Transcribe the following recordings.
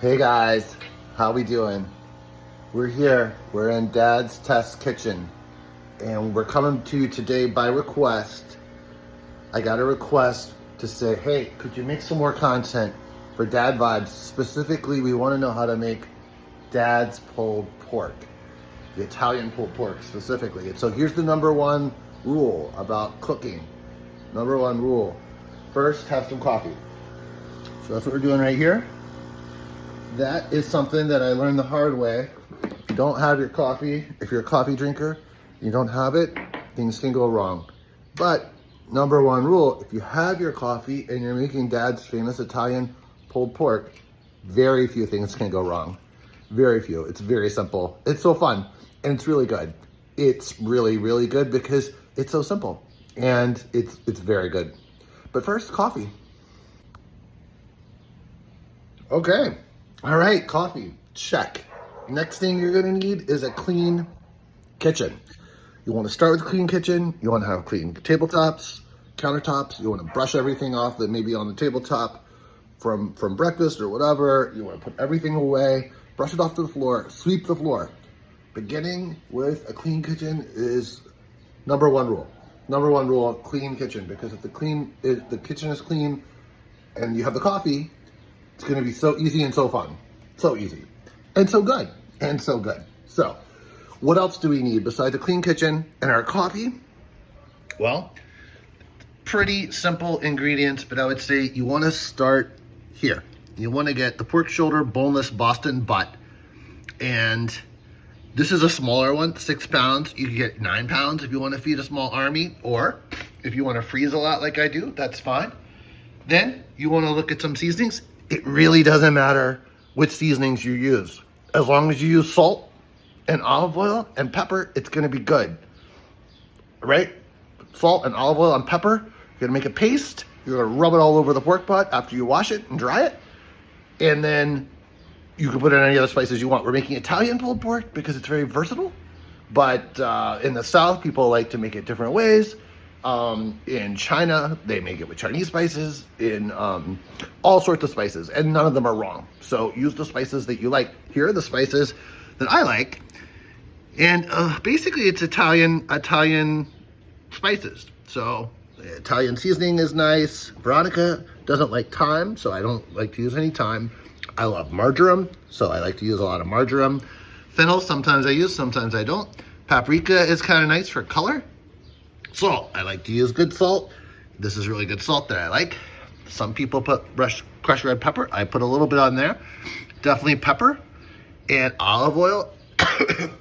Hey guys, how we doing? We're here. We're in Dad's Test Kitchen, and we're coming to you today by request. I got a request to say, hey, could you make some more content for Dad Vibes? Specifically, we want to know how to make Dad's pulled pork, the Italian pulled pork specifically. And so here's the number one rule about cooking. Number one rule: first, have some coffee. So that's what we're doing right here. That is something that I learned the hard way. If you don't have your coffee, if you're a coffee drinker, you don't have it, things can go wrong. But number one rule, if you have your coffee and you're making Dad's famous Italian pulled pork, very few things can go wrong. Very few. It's very simple. It's so fun, and it's really good. It's really, really good because it's so simple, and it's very good. But first, coffee. Okay. All right, coffee, check. Next thing you're gonna need is a clean kitchen. You wanna start with a clean kitchen, you wanna have clean tabletops, countertops, you wanna brush everything off that may be on the tabletop from breakfast or whatever. You wanna put everything away, brush it off to the floor, sweep the floor. Beginning with a clean kitchen is number one rule. Number one rule, clean kitchen, because if the kitchen is clean and you have the coffee, it's gonna be so easy and so fun. So easy. And so good. And so good. So, what else do we need besides a clean kitchen and our coffee? Well, pretty simple ingredients, but I would say you wanna start here. You wanna get the pork shoulder boneless Boston butt. And this is a smaller one, 6 pounds. You can get 9 pounds if you wanna feed a small army, or if you wanna freeze a lot like I do, that's fine. Then you wanna look at some seasonings. It really doesn't matter which seasonings you use. As long as you use salt and olive oil and pepper, it's gonna be good, right? Salt and olive oil and pepper, you're gonna make a paste. You're gonna rub it all over the pork butt after you wash it and dry it. And then you can put in any other spices you want. We're making Italian pulled pork because it's very versatile. But in the South, people like to make it different ways. In China, they make it with Chinese spices, in all sorts of spices, and none of them are wrong. So use the spices that you like. Here are the spices that I like, and basically it's Italian spices. So Italian seasoning is nice. Veronica doesn't like thyme, so I don't like to use any thyme. I love marjoram, so I like to use a lot of marjoram. Fennel, sometimes I use, sometimes I don't. Paprika is kind of nice for color. Salt, I like to use good salt. This is really good salt that I like. Some people put crushed red pepper. I put a little bit on there. Definitely pepper and olive oil.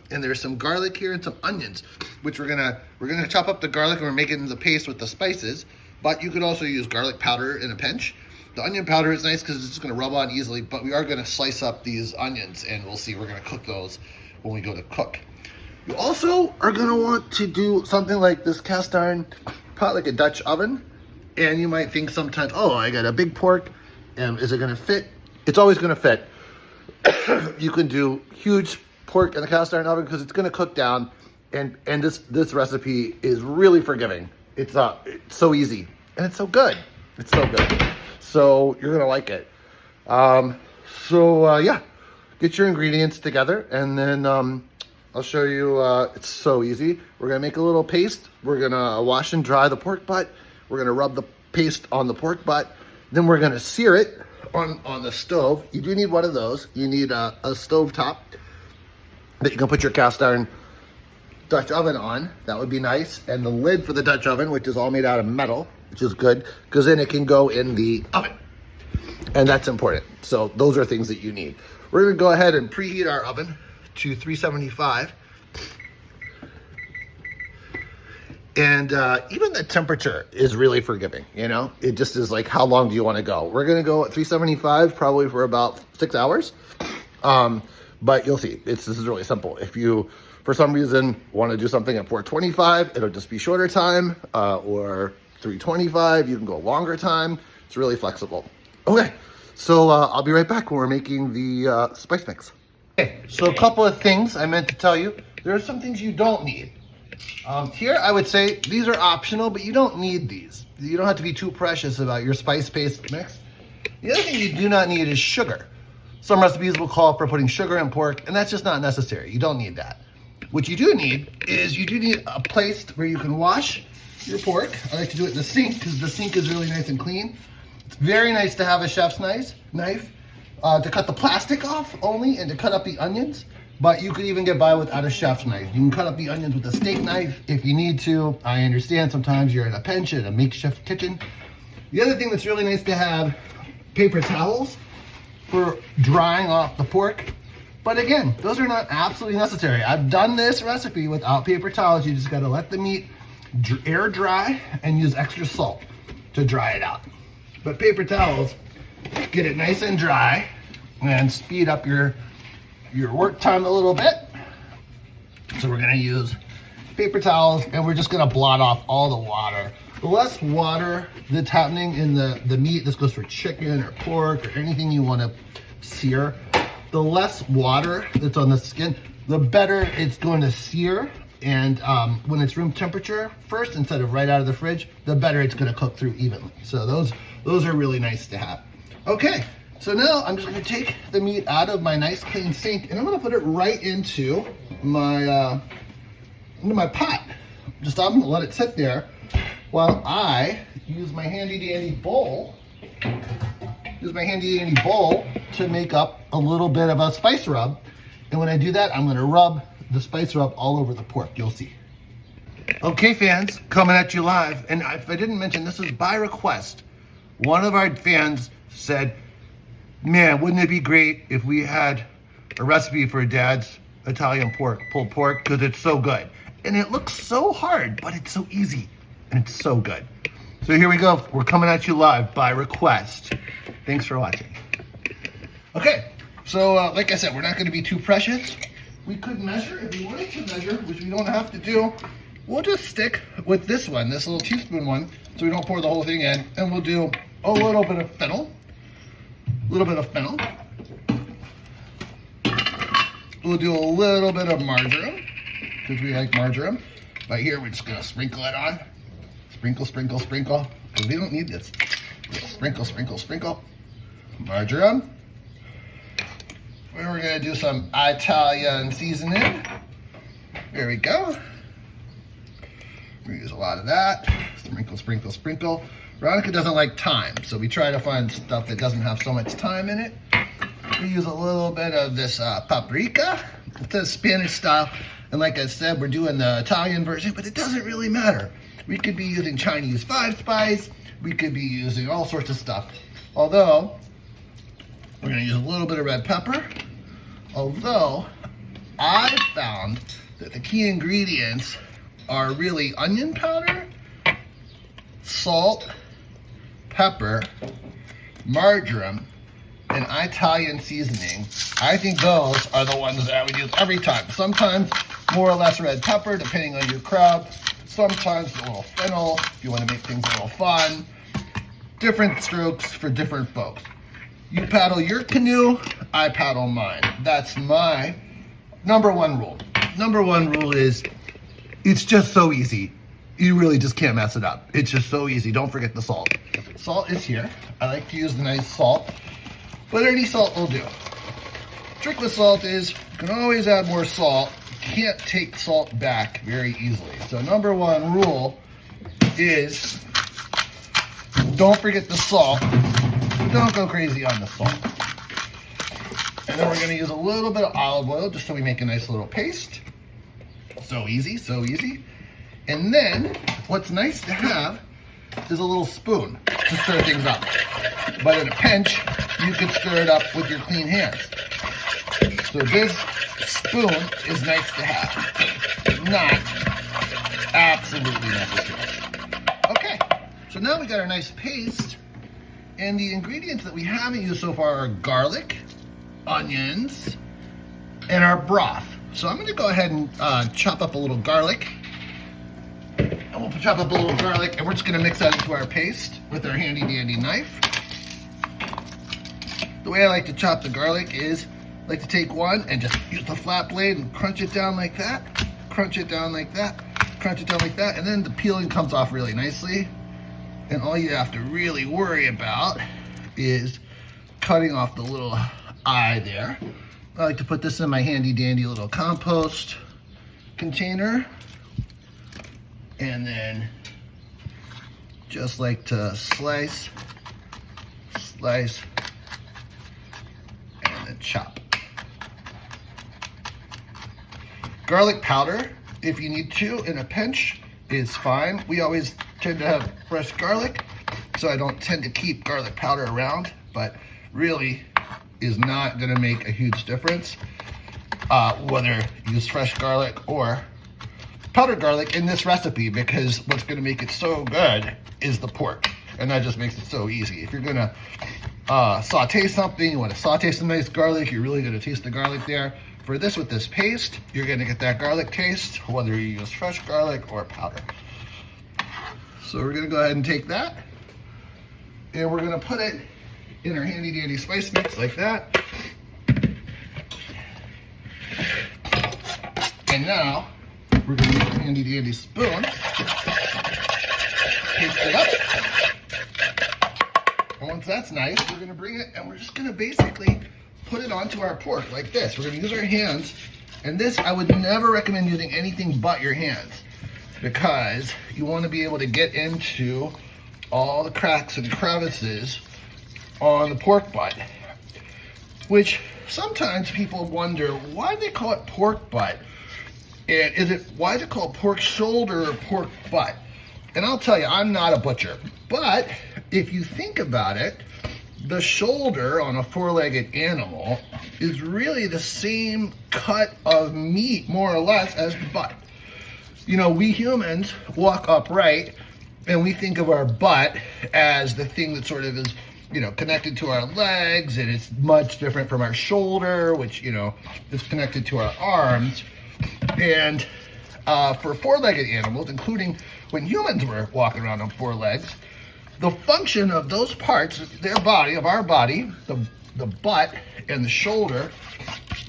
And there's some garlic here and some onions, which we're gonna chop up the garlic and we're making the paste with the spices. But you could also use garlic powder in a pinch. The onion powder is nice because it's just gonna rub on easily, but we are gonna slice up these onions and we'll see, we're gonna cook those when we go to cook. You also are gonna want to do something like this cast iron pot, like a Dutch oven. And you might think sometimes, oh, I got a big pork, and is it gonna fit? It's always gonna fit. You can do huge pork in a cast iron oven because it's gonna cook down, and this recipe is really forgiving. It's so easy, and it's so good. It's so good. So you're gonna like it. Yeah, get your ingredients together, and then I'll show you. It's so easy. We're gonna make a little paste. We're gonna wash and dry the pork butt. We're gonna rub the paste on the pork butt. Then we're gonna sear it on the stove. You do need one of those. You need a stove top that you can put your cast iron Dutch oven on. That would be nice. And the lid for the Dutch oven, which is all made out of metal, which is good, because then it can go in the oven. And that's important. So those are things that you need. We're gonna go ahead and preheat our oven to 375. And even the temperature is really forgiving, you know? It just is like, how long do you wanna go? We're gonna go at 375 probably for about 6 hours. But you'll see, this is really simple. If you, for some reason, wanna do something at 425, it'll just be shorter time, or 325, you can go longer time. It's really flexible. Okay, so I'll be right back when we're making the spice mix. Okay, so a couple of things I meant to tell you. There are some things you don't need. Here, I would say these are optional, but you don't need these. You don't have to be too precious about your spice paste mix. The other thing you do not need is sugar. Some recipes will call for putting sugar in pork, and that's just not necessary. You don't need that. What you do need is you do need a place where you can wash your pork. I like to do it in the sink because the sink is really nice and clean. It's very nice to have a chef's knife to cut the plastic off only and to cut up the onions, but you could even get by without a chef's knife. You can cut up the onions with a steak knife if you need to. I understand sometimes you're in a pinch in a makeshift kitchen. The other thing that's really nice to have, paper towels for drying off the pork. But again, those are not absolutely necessary. I've done this recipe without paper towels. You just gotta let the meat air dry and use extra salt to dry it out. But paper towels get it nice and dry and speed up your work time a little bit. So we're gonna use paper towels and we're just gonna blot off all the water. The less water that's happening in the meat, this goes for chicken or pork or anything you wanna sear, the less water that's on the skin, the better it's going to sear. And when it's room temperature first, instead of right out of the fridge, the better it's gonna cook through evenly. So those are really nice to have. Okay, so now I'm just gonna take the meat out of my nice clean sink and I'm gonna put it right into my pot. I'm gonna let it sit there while I use my handy dandy bowl. To make up a little bit of a spice rub. And when I do that, I'm gonna rub the spice rub all over the pork, you'll see. Okay fans, coming at you live. And if I didn't mention, this is by request. One of our fans said, man, wouldn't it be great if we had a recipe for Dad's Italian pulled pork, because it's so good. And it looks so hard, but it's so easy and it's so good. So here we go, we're coming at you live by request. Thanks for watching. Okay, so like I said, we're not gonna be too precious. We could measure, if we wanted to measure, which we don't have to do, we'll just stick with this one, this little teaspoon one, so we don't pour the whole thing in, and we'll do a little bit of fennel. We'll do a little bit of marjoram, because we like marjoram. Right here, we're just gonna sprinkle it on. Sprinkle, sprinkle, sprinkle, because we don't need this. Sprinkle, sprinkle, sprinkle. Marjoram. We're gonna do some Italian seasoning. There we go. We use a lot of that. Sprinkle, sprinkle, sprinkle. Veronica doesn't like thyme, so we try to find stuff that doesn't have so much thyme in it. We use a little bit of this paprika. It's a Spanish style, and like I said, we're doing the Italian version, but it doesn't really matter. We could be using Chinese 5-spice. We could be using all sorts of stuff. Although, we're gonna use a little bit of red pepper. Although, I found that the key ingredients are really onion powder, salt, pepper, marjoram, and Italian seasoning. I think those are the ones that I would use every time. Sometimes more or less red pepper, depending on your crowd. Sometimes a little fennel, if you want to make things a little fun. Different strokes for different folks. You paddle your canoe, I paddle mine. That's my number one rule. Number one rule is, it's just so easy. You really just can't mess it up. It's just so easy. Don't forget the salt. Salt is here. I like to use the nice salt, but any salt will do. Trick with salt is, you can always add more salt. You can't take salt back very easily. So number one rule is, don't forget the salt. Don't go crazy on the salt. And then we're gonna use a little bit of olive oil just so we make a nice little paste. So easy, so easy. And then, what's nice to have is a little spoon to stir things up. But in a pinch, you can stir it up with your clean hands. So this spoon is nice to have. Not absolutely necessary. Okay, so now we got our nice paste. And the ingredients that we haven't used so far are garlic, onions, and our broth. So I'm gonna go ahead and chop up a little garlic. And we'll chop up a little garlic, and we're just gonna mix that into our paste with our handy dandy knife. The way I like to chop the garlic is, I like to take one and just use the flat blade and crunch it down like that, crunch it down like that, crunch it down like that, and then the peeling comes off really nicely. And all you have to really worry about is cutting off the little eye there. I like to put this in my handy dandy little compost container. And then just like to slice, and then chop. Garlic powder, if you need to, in a pinch, is fine. We always tend to have fresh garlic, so I don't tend to keep garlic powder around, but really is not gonna make a huge difference whether you use fresh garlic or powdered garlic in this recipe, because what's gonna make it so good is the pork, and that just makes it so easy. If you're gonna saute something, you wanna saute some nice garlic, you're really gonna taste the garlic there. For this, with this paste, you're gonna get that garlic taste, whether you use fresh garlic or powder. So we're gonna go ahead and take that, and we're gonna put it in our handy dandy spice mix like that. And now, we're gonna use our handy dandy spoon, paste it up. And once that's nice, we're gonna bring it and we're just gonna basically put it onto our pork like this. We're gonna use our hands, and this, I would never recommend using anything but your hands, because you wanna be able to get into all the cracks and crevices on the pork butt, which sometimes people wonder why they call it pork butt. And why is it called pork shoulder or pork butt? And I'll tell you, I'm not a butcher, but if you think about it, the shoulder on a four-legged animal is really the same cut of meat, more or less, as the butt. You know, we humans walk upright, and we think of our butt as the thing that sort of is, you know, connected to our legs, and it's much different from our shoulder, which, you know, is connected to our arms. And for four-legged animals, including when humans were walking around on four legs, the function of those parts, of our body, the butt and the shoulder,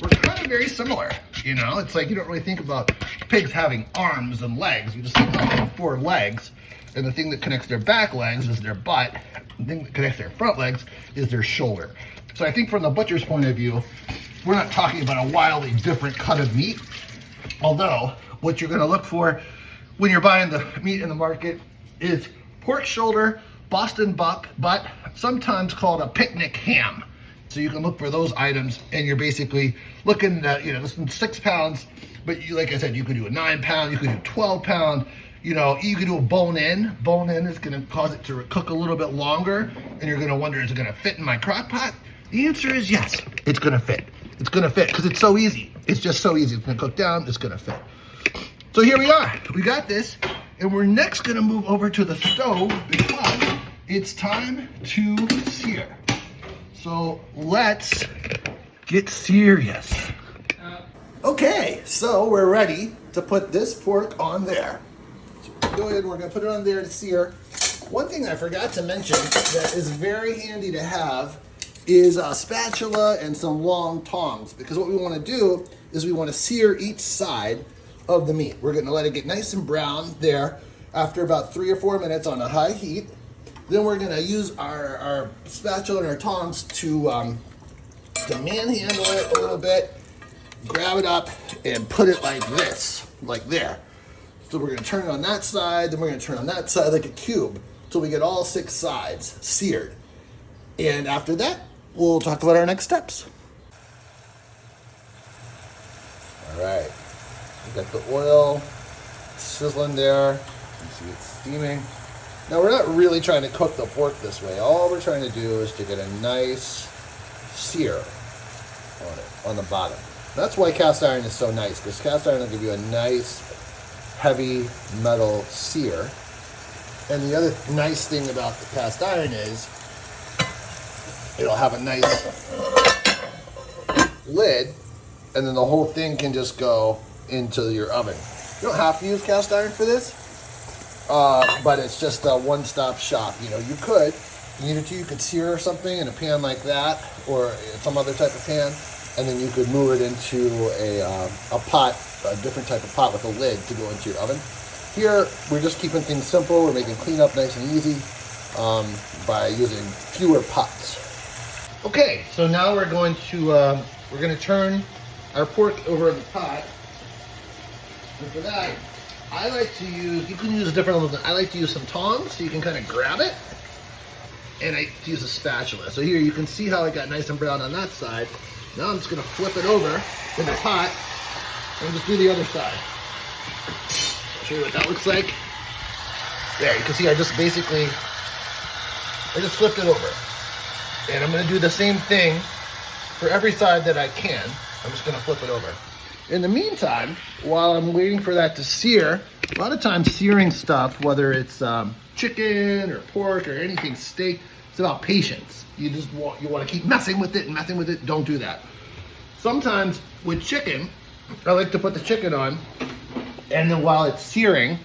were kind of very similar. You know, it's like you don't really think about pigs having arms and legs. You just think about them 4 legs, and the thing that connects their back legs is their butt. The thing that connects their front legs is their shoulder. So I think from the butcher's point of view, we're not talking about a wildly different cut of meat. Although, what you're gonna look for when you're buying the meat in the market is pork shoulder, Boston butt, sometimes called a picnic ham. So you can look for those items, and you're basically looking at, you know, this is 6 pounds, but you, like I said, you could do a 9 pound, you could do 12 pound, you know, you could do a bone in. Bone in is gonna cause it to cook a little bit longer, and you're gonna wonder, is it gonna fit in my crock pot? The answer is yes, it's gonna fit. It's gonna fit, because it's so easy. It's just so easy. It's gonna cook down, it's gonna fit. So here we are, we got this, and we're next gonna move over to the stove because it's time to sear. So let's get serious. Okay, so we're ready to put this pork on there. So go ahead, we're gonna put it on there to sear. One thing I forgot to mention that is very handy to have is a spatula and some long tongs, because what we want to do is we want to sear each side of the meat. We're going to let it get nice and brown there after about 3 or 4 minutes on a high heat. Then we're going to use our spatula and our tongs to manhandle it a little bit, grab it up, and put it like this, like there. So we're going to turn it on that side, then we're going to turn on that side like a cube, so we get all 6 sides seared. And after that, we'll talk about our next steps. All right, we got the oil sizzling there. You can see it's steaming. Now we're not really trying to cook the pork this way. All we're trying to do is to get a nice sear on it, on the bottom. That's why cast iron is so nice, because cast iron will give you a nice, heavy metal sear. And the other nice thing about the cast iron is it'll have a nice lid, and then the whole thing can just go into your oven. You don't have to use cast iron for this, but it's just a one-stop shop. You know, you could, if you needed to, you could sear something in a pan like that, or some other type of pan, and then you could move it into a pot, a different type of pot with a lid to go into your oven. Here, we're just keeping things simple. We're making cleanup nice and easy by using fewer pots. Okay, so now we're going to turn our pork over in the pot. And for that, I like to use, you can use a different level. I like to use some tongs so you can kind of grab it. And I use a spatula. So here you can see how it got nice and brown on that side. Now I'm just gonna flip it over in the pot and just do the other side. I'll show you what that looks like. There, you can see I just flipped it over. And I'm gonna do the same thing for every side that I can. I'm just gonna flip it over. In the meantime, while I'm waiting for that to sear, a lot of times searing stuff, whether it's chicken or pork or anything, steak, it's about patience. You want to keep messing with it. Don't do that. Sometimes with chicken, I like to put the chicken on, and then while it's searing,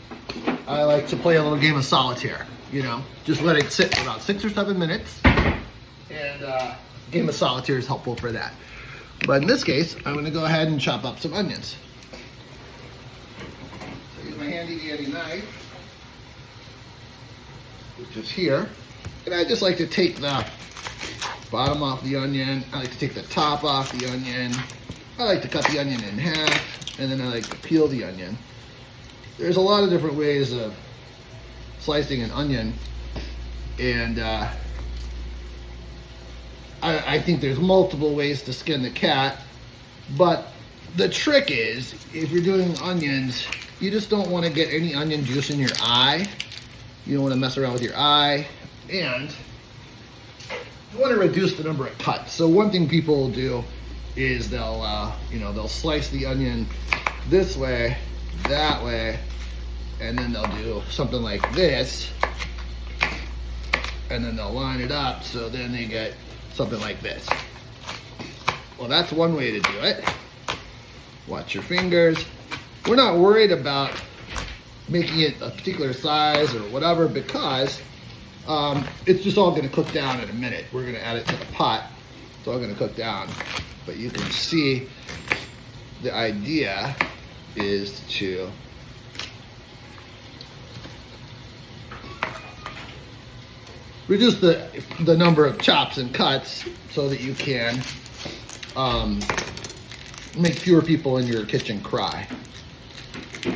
I like to play a little game of solitaire. You know, just let it sit for about 6 or 7 minutes, and game of solitaire is helpful for that. But in this case, I'm going to go ahead and chop up some onions. So use my handy dandy knife, which is here, and I just like to take the bottom off the onion. I like to take the top off the onion. I like to cut the onion in half, and then I like to peel the onion. There's a lot of different ways of slicing an onion, and I think there's multiple ways to skin the cat, but the trick is, if you're doing onions, you just don't want to get any onion juice in your eye. You don't want to mess around with your eye, and you want to reduce the number of cuts. So one thing people will do is they'll slice the onion this way, that way, and then they'll do something like this, and then they'll line it up, so then they get something like this. Well, that's one way to do it. Watch your fingers. We're not worried about making it a particular size or whatever, because it's just all going to cook down in a minute. We're going to add it to the pot. It's all going to cook down. But you can see the idea is to reduce the number of chops and cuts so that you can make fewer people in your kitchen cry.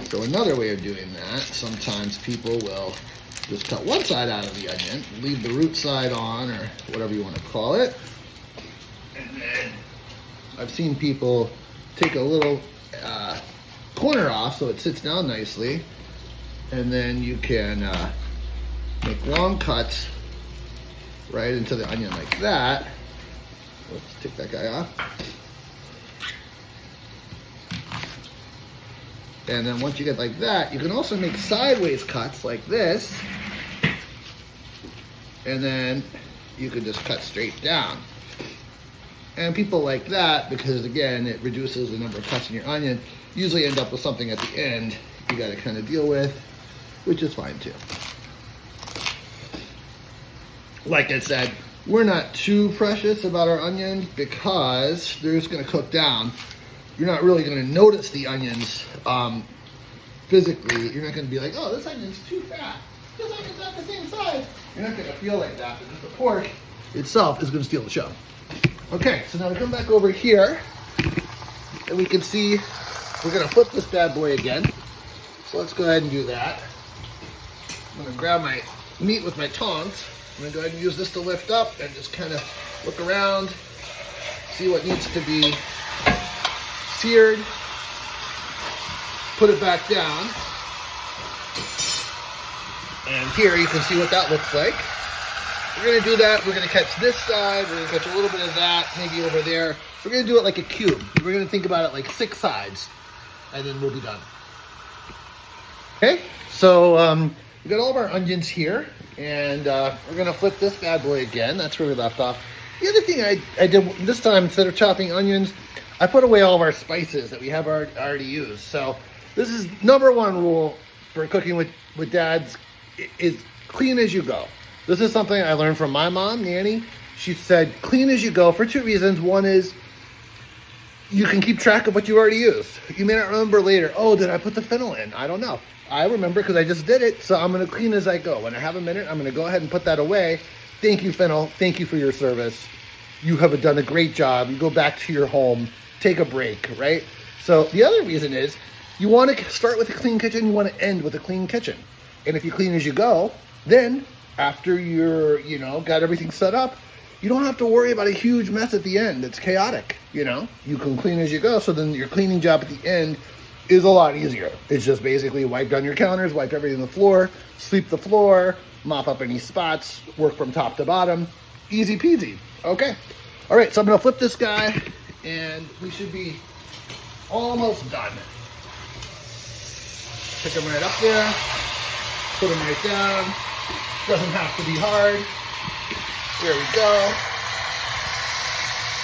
So another way of doing that, sometimes people will just cut one side out of the onion, leave the root side on, or whatever you want to call it. And then I've seen people take a little corner off so it sits down nicely, and then you can make long cuts right into the onion like that. Let's take that guy off. And then once you get like that, you can also make sideways cuts like this. And then you can just cut straight down. And people like that because, again, it reduces the number of cuts in your onion. Usually end up with something at the end you got to kind of deal with, which is fine too. Like I said, we're not too precious about our onions because they're just going to cook down. You're not really going to notice the onions physically. You're not going to be like, oh, this onion's too fat. This onion's not the same size. You're not going to feel like that because the pork itself is going to steal the show. Okay, so now we come back over here and we can see we're going to flip this bad boy again. So let's go ahead and do that. I'm going to grab my meat with my tongs. I'm going to go ahead and use this to lift up and just kind of look around, see what needs to be seared, put it back down, and here you can see what that looks like. We're going to do that. We're going to catch this side, we're going to catch a little bit of that, maybe over there. We're going to do it like a cube. We're going to think about it like 6 sides, and then we'll be done. Okay, so we got all of our onions here, and we're going to flip this bad boy again. That's where we left off. The other thing I did this time, instead of chopping onions, I put away all of our spices that we have already used. So this is number 1 rule for cooking with dads, is clean as you go. This is something I learned from my mom, Nanny. She said clean as you go for 2 reasons. One is you can keep track of what you already used. You may not remember later, oh, did I put the fennel in? I don't know. I remember because I just did it, so I'm going to clean as I go. When I have a minute, I'm going to go ahead and put that away. Thank you, fennel. Thank you for your service. you have done a great job. You go back to your home, take a break, right? So the other reason is you want to start with a clean kitchen, you want to end with a clean kitchen. And if you clean as you go, then after you're, got everything set up, you don't have to worry about a huge mess at the end. It's chaotic, You can clean as you go, so then your cleaning job at the end is a lot easier. It's just basically wipe down your counters, wipe everything on the floor, sweep the floor, mop up any spots, work from top to bottom. Easy peasy. Okay. All right, so I'm gonna flip this guy and we should be almost done. Pick him right up there, put him right down. Doesn't have to be hard. There we go.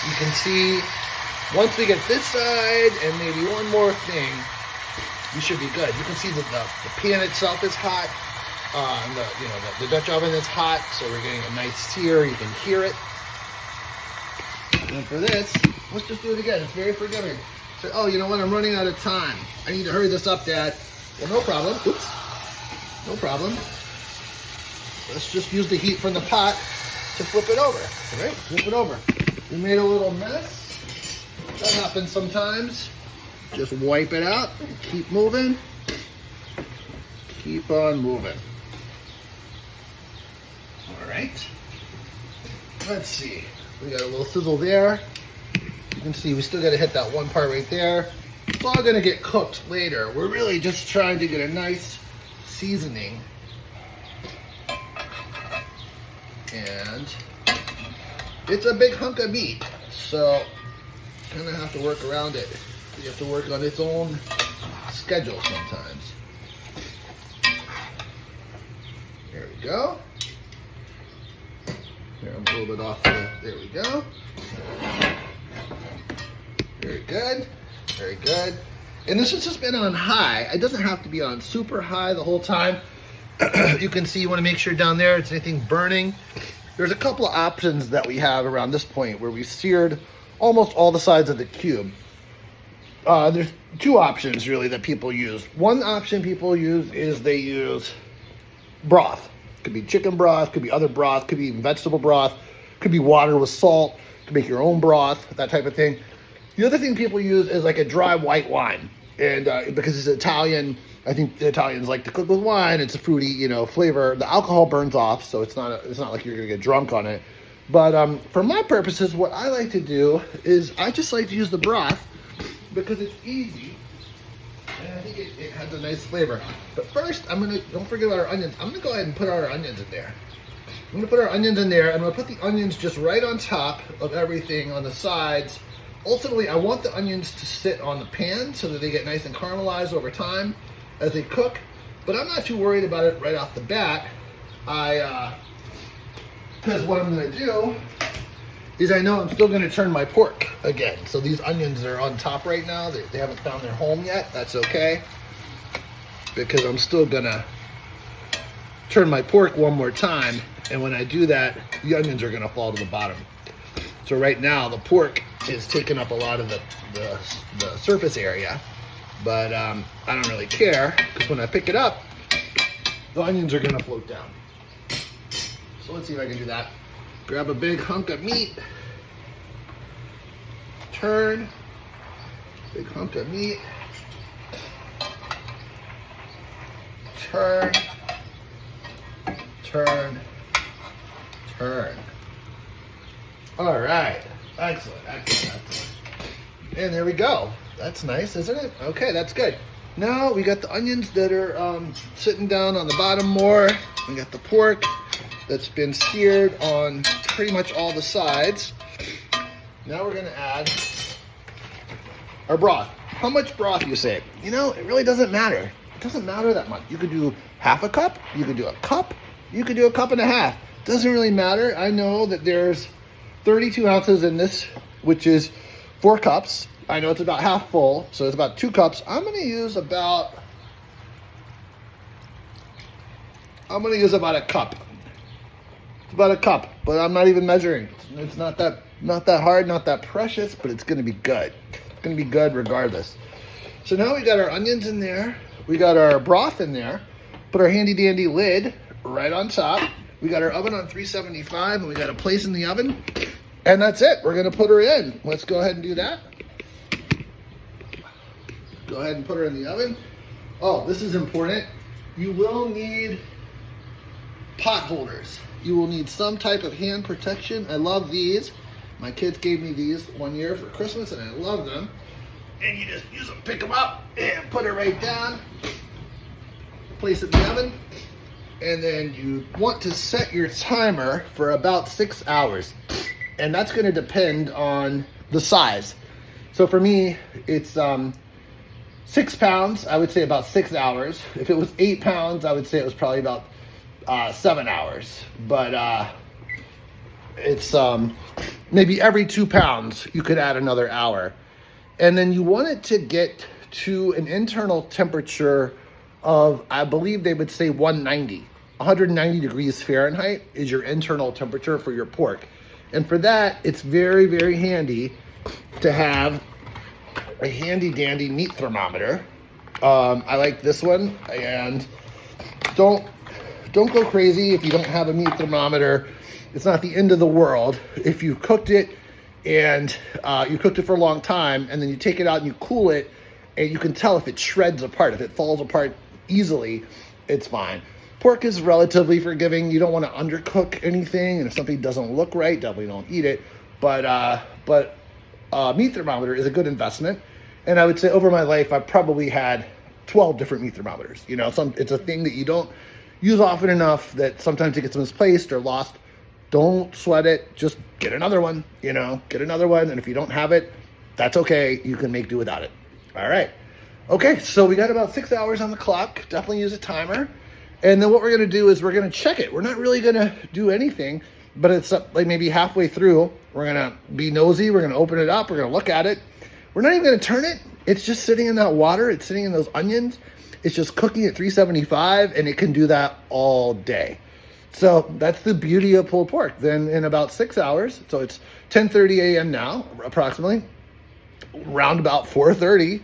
You can see, once we get this side and maybe one more thing, we should be good. You can see that the pan itself is hot. The Dutch oven is hot, so we're getting a nice sear. You can hear it. And for this, let's just do it again. It's very forgiving. So, oh, you know what? I'm running out of time. I need to hurry this up, Dad. Well, no problem. Oops. No problem. Let's just use the heat from the pot to flip it over. All right, flip it over. We made a little mess. That happens sometimes. Just wipe it out. Keep moving. Keep on moving. All right. Let's see. We got a little sizzle there. You can see we still got to hit that one part right there. It's all going to get cooked later. We're really just trying to get a nice seasoning. And it's a big hunk of meat, so kind of have to work around it. You have to work on its own schedule sometimes. There we go. Here, I'm a little bit off there. There we go. Very good. Very good. And this has just been on high. It doesn't have to be on super high the whole time. You can see, you want to make sure down there it's anything burning. There's a couple of options that we have around this point where we seared almost all the sides of the cube. There's two options really that people use. One option people use is they use broth. Could be chicken broth, could be other broth, could be vegetable broth, could be water with salt, could make your own broth, that type of thing. The other thing people use is like a dry white wine. And because it's Italian, I think the Italians like to cook with wine. It's a fruity, flavor. The alcohol burns off, so it's not like you're gonna get drunk on it. But for my purposes, what I like to do is I just like to use the broth because it's easy, and I think it has a nice flavor. But first, don't forget about our onions. I'm gonna go ahead and put our onions in there. I'm gonna put our onions in there. I'm gonna put the onions just right on top of everything on the sides. Ultimately, I want the onions to sit on the pan so that they get nice and caramelized over time as they cook. But I'm not too worried about it right off the bat. Because what I'm going to do is I know I'm still going to turn my pork again. So these onions are on top right now. They haven't found their home yet. That's okay. Because I'm still going to turn my pork one more time. And when I do that, the onions are going to fall to the bottom. So right now, the pork is taking up a lot of the surface area, but I don't really care because when I pick it up, the onions are gonna float down. So let's see if I can do that. Grab a big hunk of meat, turn, big hunk of meat, turn, turn, turn. All right, excellent. And there we go. That's nice, isn't it? Okay, that's good. Now we got the onions that are sitting down on the bottom more. We got the pork that's been seared on pretty much all the sides. Now we're gonna add our broth. How much broth, you say? It really doesn't matter. It doesn't matter that much. You could do half a cup, you could do a cup, you could do a cup and a half. Doesn't really matter. I know that there's 32 ounces in this, which is 4 cups. I know it's about half full, so it's about 2 cups. I'm gonna use about a cup. It's about a cup, but I'm not even measuring. It's not that hard, not that precious, but it's gonna be good. It's gonna be good regardless. So now we got our onions in there. We got our broth in there. Put our handy dandy lid right on top. We got our oven on 375, and we got a place in the oven. And that's it. We're gonna put her in. Let's go ahead and do that. Go ahead and put her in the oven. Oh, this is important. You will need pot holders. You will need some type of hand protection. I love these. My kids gave me these one year for Christmas and I love them. And you just use them, pick them up and put it right down. Place it in the oven. And then you want to set your timer for about 6 hours. And that's gonna depend on the size. So for me, it's 6 pounds, I would say about 6 hours. If it was 8 pounds, I would say it was probably about 7 hours. But it's maybe every 2 pounds, you could add another hour. And then you want it to get to an internal temperature of, I believe they would say 190. 190 degrees Fahrenheit is your internal temperature for your pork. And for that, it's very, very handy to have a handy dandy meat thermometer. I like this one, and don't go crazy if you don't have a meat thermometer. It's not the end of the world. If you cooked it and you cooked it for a long time and then you take it out and you cool it and you can tell if it shreds apart, if it falls apart easily, it's fine. Pork is relatively forgiving. You don't want to undercook anything, and if something doesn't look right, definitely don't eat it. But meat thermometer is a good investment. And I would say over my life, I've probably had 12 different meat thermometers. You know, it's a thing that you don't use often enough that sometimes it gets misplaced or lost. Don't sweat it. Just get another one, get another one. And if you don't have it, that's okay. You can make do without it. All right. Okay, so we got about 6 hours on the clock. Definitely use a timer. And then what we're going to do is we're going to check it. We're not really going to do anything, but it's like maybe halfway through. We're going to be nosy. We're going to open it up. We're going to look at it. We're not even going to turn it. It's just sitting in that water. It's sitting in those onions. It's just cooking at 375, and it can do that all day. So that's the beauty of pulled pork. Then in about 6 hours, so it's 10:30 a.m. now, approximately, around about 4:30,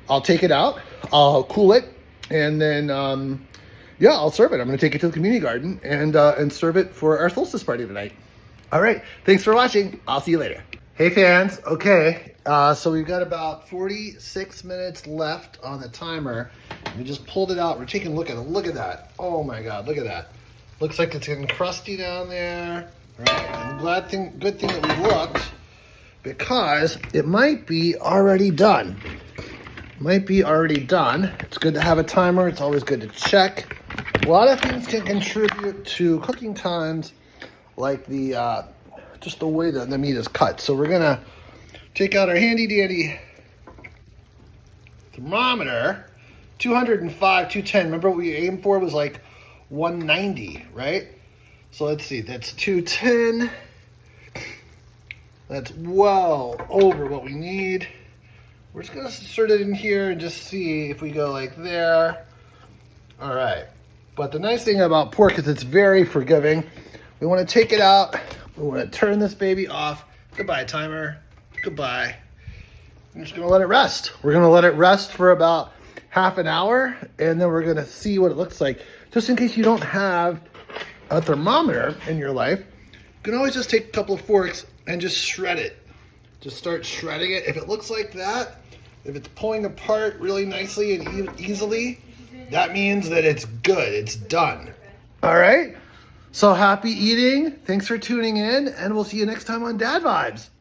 I'll take it out. I'll cool it, and then I'll serve it. I'm going to take it to the community garden and serve it for our solstice party tonight. All right. Thanks for watching. I'll see you later. Hey fans. Okay. So we've got about 46 minutes left on the timer. We just pulled it out. We're taking a look at it. Look at that. Oh my God. Look at that. Looks like it's getting crusty down there. All right. Good thing that we looked, because it might be already done. It's good to have a timer. It's always good to check. A lot of things can contribute to cooking times, like just the way that the meat is cut. So we're gonna take out our handy dandy thermometer. 205, 210. Remember what we aimed for was like 190, right? So let's see, that's 210. That's well over what we need. We're just gonna insert it in here and just see if we go like there. All right. But the nice thing about pork is it's very forgiving. We want to take it out. We want to turn this baby off. Goodbye, timer. Goodbye. I'm just going to let it rest. We're going to let it rest for about half an hour, and then we're going to see what it looks like. Just in case you don't have a thermometer in your life, you can always just take a couple of forks and just shred it. Just start shredding it. If it looks like that, if it's pulling apart really nicely and easily, that means that it's good. It's done. All right. So happy eating. Thanks for tuning in, and we'll see you next time on Dad Vibes.